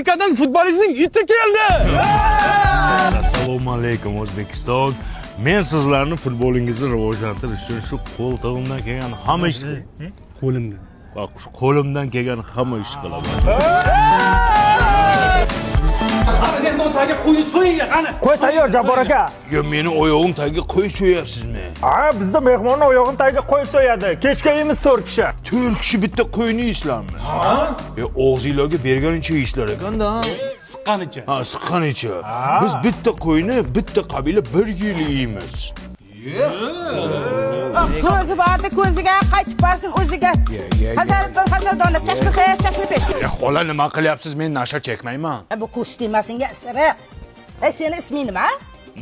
Amerikadan futbolistning iti keldi. Assalomu alaykum O'zbekiston. Men sizlarni futbolingizni rivojlantirish uchun shu qo'ltig'imdan kelgan hamma ish qilaman. Qo'limdan. Bak, qo'limdan kelgan hamma ish qilaman. Qani mehmon tagiga qo'yni so'ying, qani. Qo'y tayyor Jabbor aka. Yo, meni oyog'im tagiga qo'y so'yapsizmi? Ha, bizda mehmonni oyog'ini tagiga qo'y so'yadi. Kechga yeymiz 4 kishi. 4 kishi bitta qo'yni yeyishlarmi? Ha? Og'zinglarga berganicha yeyishlar ekanda. Siqqanicha. Ha, siqqanicha. Biz bitta qo'yni bitta qabila bir yil yeymiz. Ko'zi borda ko'ziga qaytib borsin o'ziga. Hazardonlar chashma xayr chashma pesh. Xola, nima qilyapsiz? Men nasha chekmayman. Bu kostyumasinga ishlari. Seni isming nima?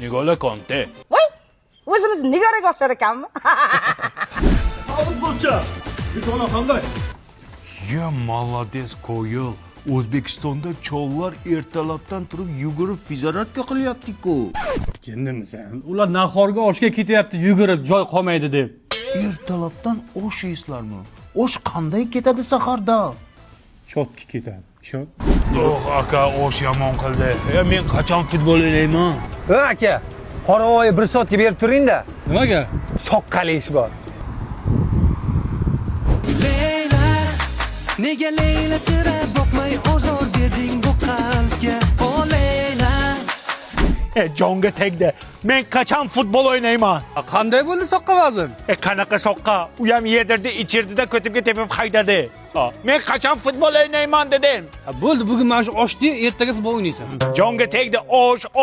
Nigola Konte. Voy! O'zimiz Nigoraga o'xshar ekanmi? Futbolchi. Yutona qanday? Ya молодец Koyil. O'zbekistonda chollar ertalabdan turib yugurib fizoratka qilyapti-ku. Jinnimisan? Ular nahorga oshga ketyapti, yugurib joy qolmaydi deb. Ertalabdan osh yeysizlarmi? Osh qanday ketadi saharda? Chotki ketadi. Ishon. Yo'q, aka, osh yomon qildi. Men qachon futbol o'ynayman? Aka, qoravoyi 1 soatga berib turing-da. Nimaga? Soqqali ish bor. Nega Leyla sira boqmay ozor berding bu qalbga o Leyla Jonga tegdi. Men qachon futbol o'ynayman? Qanday bo'ldi soqqa vazn? Qanaqa soqqa? U ham yedirdi, ichirdi-da ko'tibga tepib haydadi. Men qachon futbol o'ynayman dedim. Bo'ldi, bugun mana shu oshdi, ertaga futbol o'ynaysan. Jonga tegdi.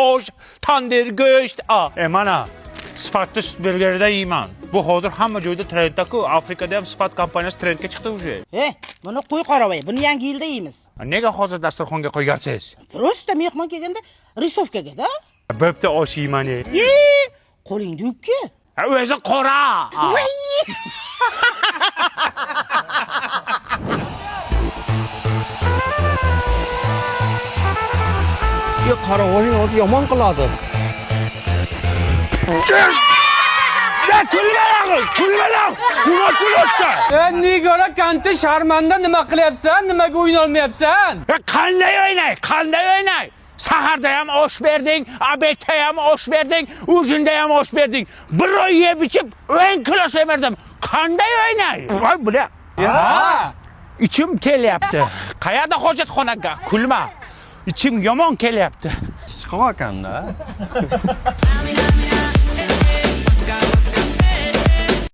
Osh, tandir go'sht. Mana sifatli sut burgerida yeyman. Bu hozir hamma joyda trendda-ku. Afrikada ham sifat kompaniyasi trendga chiqdi уже. Buni qo'y qoravoy. Buni yangi yilda yeymiz. Nega hozir dasturxonga qo'ygansiz? Просто mehmon kelganda risovkaga-da. Bo'pti, osh yeyman. Qo'lingni yuvib-ki. O'zi qora. Voy! Qaravoying o'zi yomon qiladi. Nigora Konte sharmanda nima qilyapsan? Nimaga o'yin olmayapsan? Qanday o'ynay? Saharda ham osh berding, obedda ham osh berding, ujinda ham osh berding. Bir oy yeb ichib 10 kilo semirdim. Qanday o'ynay? Voy bular. İçim kelyapti. Qayerda hojatxonaga? Kulma. İçim yomon kelyapti. Chiqaverkanda.